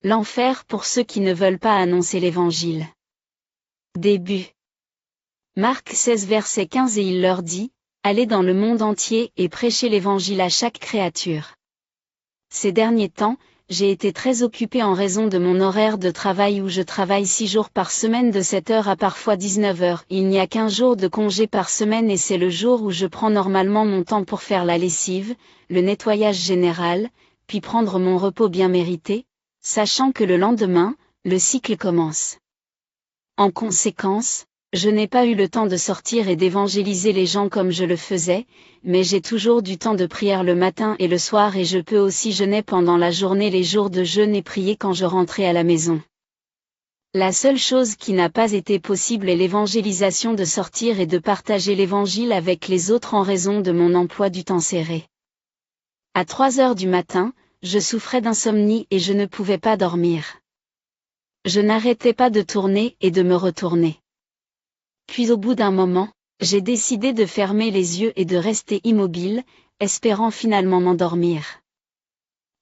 L'enfer pour ceux qui ne veulent pas annoncer l'Évangile. Début. Marc 16 verset 15 et il leur dit, allez dans le monde entier et prêchez l'Évangile à chaque créature. Ces derniers temps, j'ai été très occupé en raison de mon horaire de travail où je travaille 6 jours par semaine de 7 heures à parfois 19 heures. Il n'y a qu'1 jour de congé par semaine et c'est le jour où je prends normalement mon temps pour faire la lessive, le nettoyage général, puis prendre mon repos bien mérité, sachant que le lendemain, le cycle commence. En conséquence, je n'ai pas eu le temps de sortir et d'évangéliser les gens comme je le faisais, mais j'ai toujours du temps de prière le matin et le soir et je peux aussi jeûner pendant la journée les jours de jeûne et prier quand je rentrais à la maison. La seule chose qui n'a pas été possible est l'évangélisation de sortir et de partager l'évangile avec les autres en raison de mon emploi du temps serré. À 3 heures du matin, je souffrais d'insomnie et je ne pouvais pas dormir. Je n'arrêtais pas de tourner et de me retourner. Puis au bout d'un moment, j'ai décidé de fermer les yeux et de rester immobile, espérant finalement m'endormir.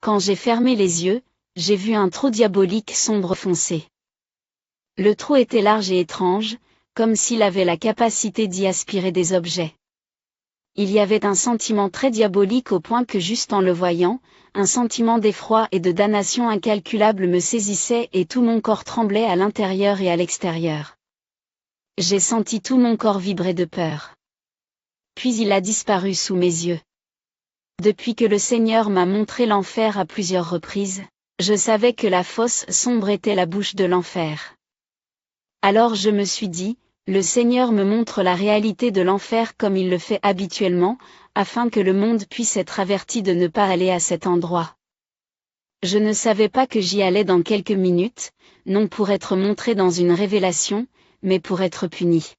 Quand j'ai fermé les yeux, j'ai vu un trou diabolique sombre foncé. Le trou était large et étrange, comme s'il avait la capacité d'y aspirer des objets. Il y avait un sentiment très diabolique au point que juste en le voyant, un sentiment d'effroi et de damnation incalculable me saisissait et tout mon corps tremblait à l'intérieur et à l'extérieur. J'ai senti tout mon corps vibrer de peur. Puis il a disparu sous mes yeux. Depuis que le Seigneur m'a montré l'enfer à plusieurs reprises, je savais que la fosse sombre était la bouche de l'enfer. Alors je me suis dit, le Seigneur me montre la réalité de l'enfer comme il le fait habituellement, afin que le monde puisse être averti de ne pas aller à cet endroit. Je ne savais pas que j'y allais dans quelques minutes, non pour être montré dans une révélation, mais pour être puni.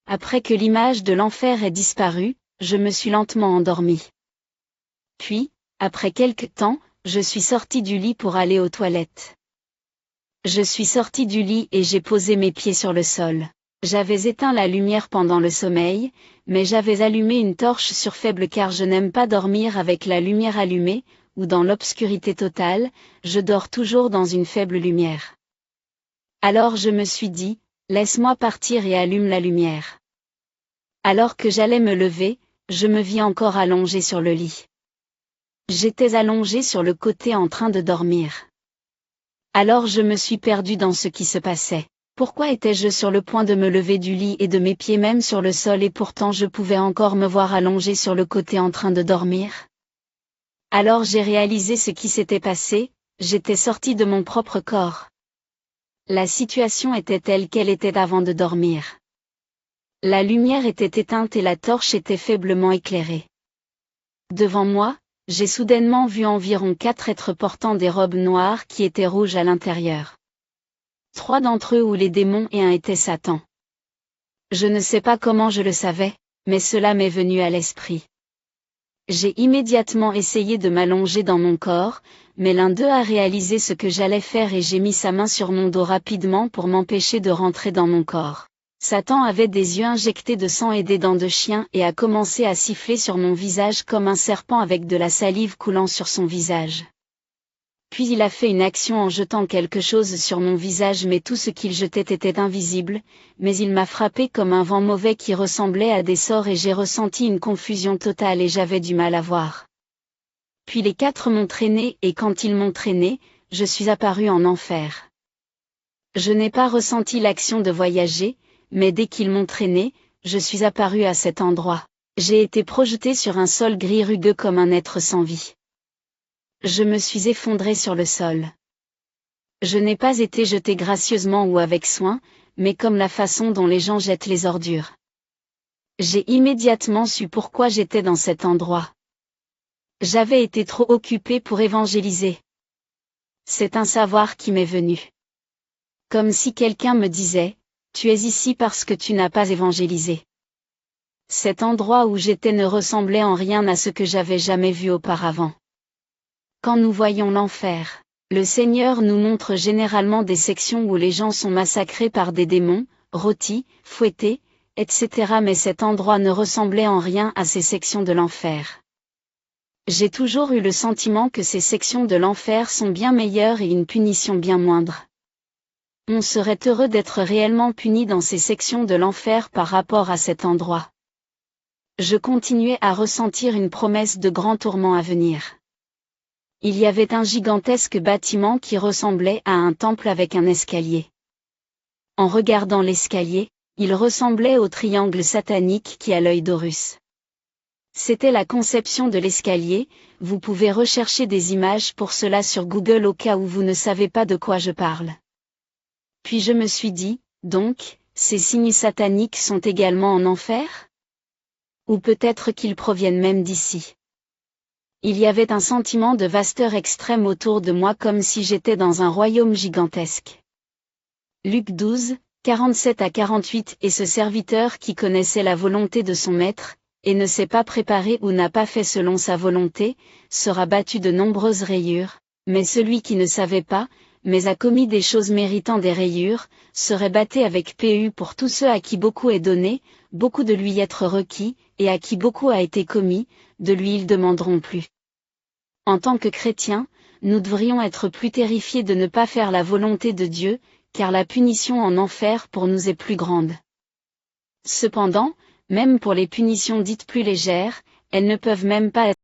Après que l'image de l'enfer ait disparu, je me suis lentement endormi. Puis, après quelque temps, je suis sorti du lit pour aller aux toilettes. Je suis sorti du lit et j'ai posé mes pieds sur le sol. J'avais éteint la lumière pendant le sommeil, mais j'avais allumé une torche sur faible car je n'aime pas dormir avec la lumière allumée, ou dans l'obscurité totale, je dors toujours dans une faible lumière. Alors je me suis dit, laisse-moi partir et allume la lumière. Alors que j'allais me lever, je me vis encore allongé sur le lit. J'étais allongé sur le côté en train de dormir. Alors je me suis perdu dans ce qui se passait. Pourquoi étais-je sur le point de me lever du lit et de mes pieds même sur le sol et pourtant je pouvais encore me voir allongé sur le côté en train de dormir? Alors j'ai réalisé ce qui s'était passé, j'étais sorti de mon propre corps. La situation était telle qu'elle était avant de dormir. La lumière était éteinte et la torche était faiblement éclairée. Devant moi, j'ai soudainement vu environ 4 êtres portant des robes noires qui étaient rouges à l'intérieur. 3 d'entre eux ou les démons et un était Satan. Je ne sais pas comment je le savais, mais cela m'est venu à l'esprit. J'ai immédiatement essayé de m'allonger dans mon corps, mais l'un d'eux a réalisé ce que j'allais faire et j'ai mis sa main sur mon dos rapidement pour m'empêcher de rentrer dans mon corps. Satan avait des yeux injectés de sang et des dents de chien et a commencé à siffler sur mon visage comme un serpent avec de la salive coulant sur son visage. Puis il a fait une action en jetant quelque chose sur mon visage mais tout ce qu'il jetait était invisible, mais il m'a frappé comme un vent mauvais qui ressemblait à des sorts et j'ai ressenti une confusion totale et j'avais du mal à voir. Puis les 4 m'ont traîné et quand ils m'ont traîné, je suis apparu en enfer. Je n'ai pas ressenti l'action de voyager, mais dès qu'ils m'ont traîné, je suis apparu à cet endroit. J'ai été projeté sur un sol gris rugueux comme un être sans vie. Je me suis effondré sur le sol. Je n'ai pas été jeté gracieusement ou avec soin, mais comme la façon dont les gens jettent les ordures. J'ai immédiatement su pourquoi j'étais dans cet endroit. J'avais été trop occupé pour évangéliser. C'est un savoir qui m'est venu. Comme si quelqu'un me disait, tu es ici parce que tu n'as pas évangélisé. Cet endroit où j'étais ne ressemblait en rien à ce que j'avais jamais vu auparavant. Quand nous voyons l'enfer, le Seigneur nous montre généralement des sections où les gens sont massacrés par des démons, rôtis, fouettés, etc. Mais cet endroit ne ressemblait en rien à ces sections de l'enfer. J'ai toujours eu le sentiment que ces sections de l'enfer sont bien meilleures et une punition bien moindre. On serait heureux d'être réellement puni dans ces sections de l'enfer par rapport à cet endroit. Je continuais à ressentir une promesse de grands tourments à venir. Il y avait un gigantesque bâtiment qui ressemblait à un temple avec un escalier. En regardant l'escalier, il ressemblait au triangle satanique qui a l'œil d'Horus. C'était la conception de l'escalier. Vous pouvez rechercher des images pour cela sur Google au cas où vous ne savez pas de quoi je parle. Puis je me suis dit, donc, ces signes sataniques sont également en enfer? Ou peut-être qu'ils proviennent même d'ici. Il y avait un sentiment de vasteur extrême autour de moi comme si j'étais dans un royaume gigantesque. Luc 12, 47 à 48 Et ce serviteur qui connaissait la volonté de son maître, et ne s'est pas préparé ou n'a pas fait selon sa volonté, sera battu de nombreuses rayures, mais celui qui ne savait pas, mais a commis des choses méritant des rayures, serait battu avec PU pour tous ceux à qui beaucoup est donné, beaucoup de lui être requis, et à qui beaucoup a été commis, de lui ils demanderont plus. En tant que chrétiens, nous devrions être plus terrifiés de ne pas faire la volonté de Dieu, car la punition en enfer pour nous est plus grande. Cependant, même pour les punitions dites plus légères, elles ne peuvent même pas être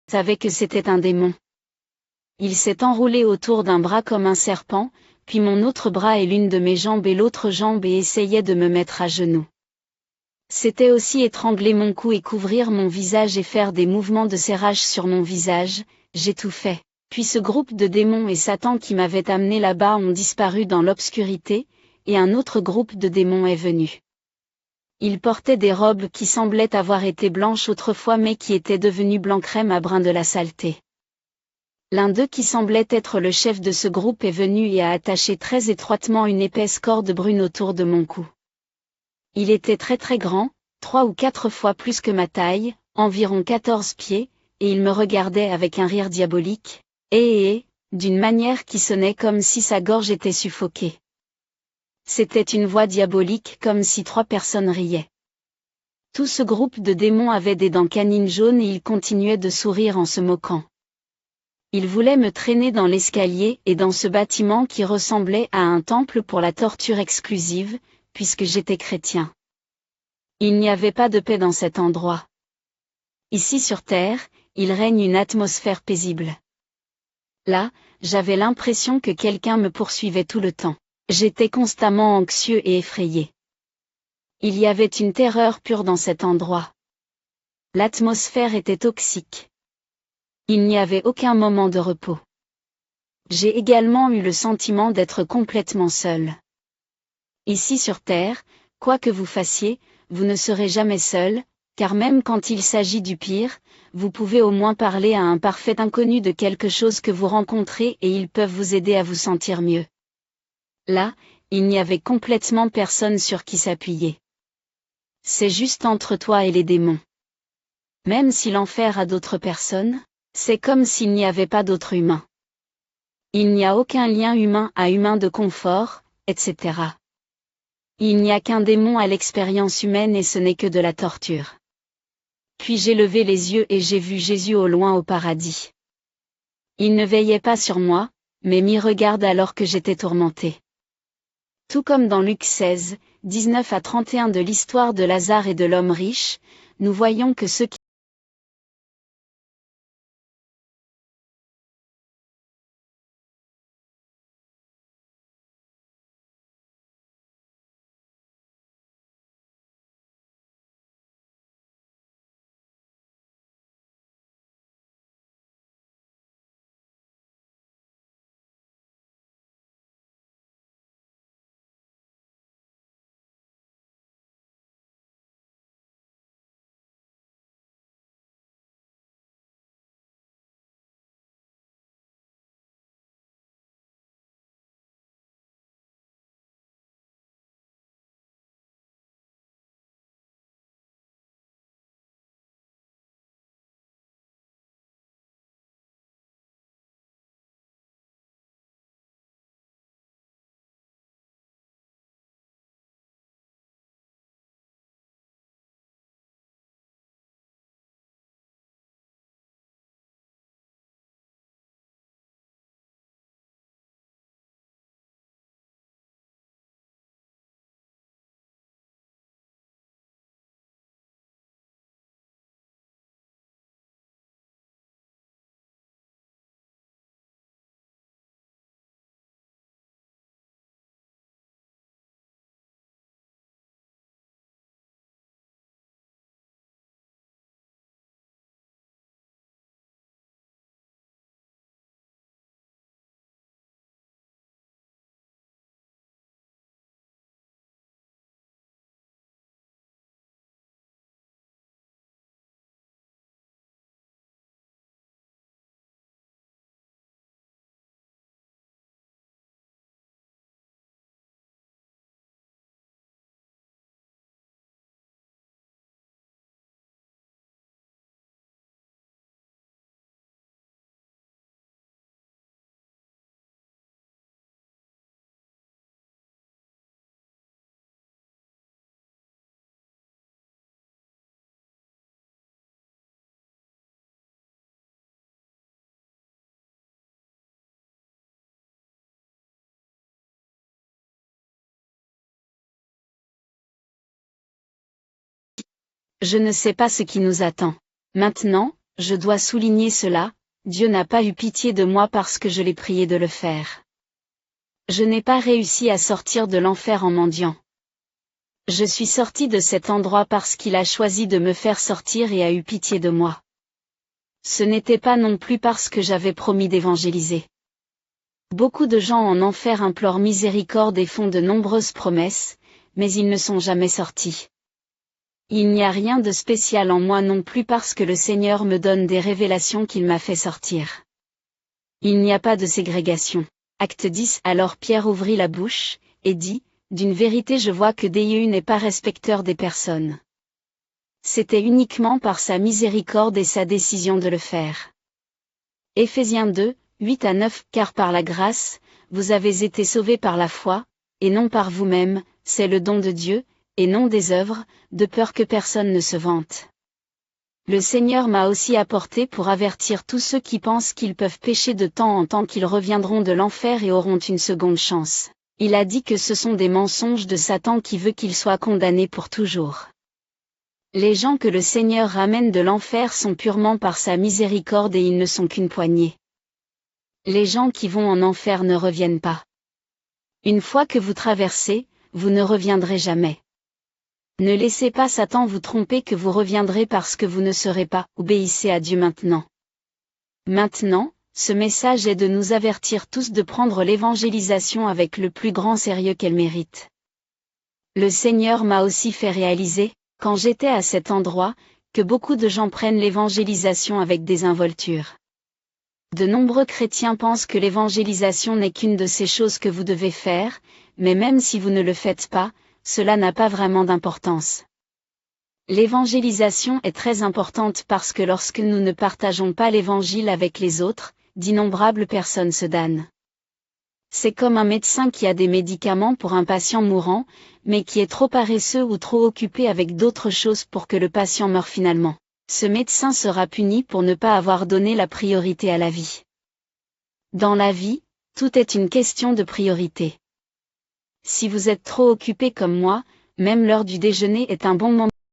savait que c'était un démon. Il s'est enroulé autour d'un bras comme un serpent, puis mon autre bras et l'une de mes jambes et l'autre jambe et essayait de me mettre à genoux. C'était aussi étrangler mon cou et couvrir mon visage et faire des mouvements de serrage sur mon visage, j'ai tout fait. Puis ce groupe de démons et Satan qui m'avait amené là-bas ont disparu dans l'obscurité, et un autre groupe de démons est venu. Ils portaient des robes qui semblaient avoir été blanches autrefois mais qui étaient devenues blanc crème à brun de la saleté. L'un d'eux qui semblait être le chef de ce groupe est venu et a attaché très étroitement une épaisse corde brune autour de mon cou. Il était très très grand, 3 ou 4 fois plus que ma taille, environ 14 pieds, et il me regardait avec un rire diabolique, d'une manière qui sonnait comme si sa gorge était suffoquée. C'était une voix diabolique comme si 3 personnes riaient. Tout ce groupe de démons avait des dents canines jaunes et ils continuaient de sourire en se moquant. Ils voulaient me traîner dans l'escalier et dans ce bâtiment qui ressemblait à un temple pour la torture exclusive, puisque j'étais chrétien. Il n'y avait pas de paix dans cet endroit. Ici sur Terre, il règne une atmosphère paisible. Là, j'avais l'impression que quelqu'un me poursuivait tout le temps. J'étais constamment anxieux et effrayé. Il y avait une terreur pure dans cet endroit. L'atmosphère était toxique. Il n'y avait aucun moment de repos. J'ai également eu le sentiment d'être complètement seul. Ici sur Terre, quoi que vous fassiez, vous ne serez jamais seul, car même quand il s'agit du pire, vous pouvez au moins parler à un parfait inconnu de quelque chose que vous rencontrez et ils peuvent vous aider à vous sentir mieux. Là, il n'y avait complètement personne sur qui s'appuyer. C'est juste entre toi et les démons. Même si l'enfer a d'autres personnes, c'est comme s'il n'y avait pas d'autres humains. Il n'y a aucun lien humain à humain de confort, etc. Il n'y a qu'un démon à l'expérience humaine et ce n'est que de la torture. Puis j'ai levé les yeux et j'ai vu Jésus au loin au paradis. Il ne veillait pas sur moi, mais m'y regarde alors que j'étais tourmenté. Tout comme dans Luc 16, 19 à 31 de l'histoire de Lazare et de l'homme riche, nous voyons que ceux qui Je ne sais pas ce qui nous attend. Maintenant, je dois souligner cela, Dieu n'a pas eu pitié de moi parce que je l'ai prié de le faire. Je n'ai pas réussi à sortir de l'enfer en mendiant. Je suis sorti de cet endroit parce qu'il a choisi de me faire sortir et a eu pitié de moi. Ce n'était pas non plus parce que j'avais promis d'évangéliser. Beaucoup de gens en enfer implorent miséricorde et font de nombreuses promesses, mais ils ne sont jamais sortis. Il n'y a rien de spécial en moi non plus parce que le Seigneur me donne des révélations qu'il m'a fait sortir. Il n'y a pas de ségrégation. Acte 10. Alors Pierre ouvrit la bouche, et dit, « D'une vérité je vois que Dieu n'est pas respecteur des personnes. » C'était uniquement par sa miséricorde et sa décision de le faire. Éphésiens 2, 8 à 9. Car par la grâce, vous avez été sauvés par la foi, et non par vous-même, c'est le don de Dieu, et non des œuvres, de peur que personne ne se vante. Le Seigneur m'a aussi apporté pour avertir tous ceux qui pensent qu'ils peuvent pécher de temps en temps qu'ils reviendront de l'enfer et auront une seconde chance. Il a dit que ce sont des mensonges de Satan qui veut qu'ils soient condamnés pour toujours. Les gens que le Seigneur ramène de l'enfer sont purement par sa miséricorde et ils ne sont qu'une poignée. Les gens qui vont en enfer ne reviennent pas. Une fois que vous traversez, vous ne reviendrez jamais. Ne laissez pas Satan vous tromper que vous reviendrez parce que vous ne serez pas, obéissez à Dieu maintenant. Maintenant, ce message est de nous avertir tous de prendre l'évangélisation avec le plus grand sérieux qu'elle mérite. Le Seigneur m'a aussi fait réaliser, quand j'étais à cet endroit, que beaucoup de gens prennent l'évangélisation avec désinvolture. De nombreux chrétiens pensent que l'évangélisation n'est qu'une de ces choses que vous devez faire, mais même si vous ne le faites pas, cela n'a pas vraiment d'importance. L'évangélisation est très importante parce que lorsque nous ne partageons pas l'évangile avec les autres, d'innombrables personnes se damnent. C'est comme un médecin qui a des médicaments pour un patient mourant, mais qui est trop paresseux ou trop occupé avec d'autres choses pour que le patient meure finalement. Ce médecin sera puni pour ne pas avoir donné la priorité à la vie. Dans la vie, tout est une question de priorité. Si vous êtes trop occupé comme moi, même l'heure du déjeuner est un bon moment.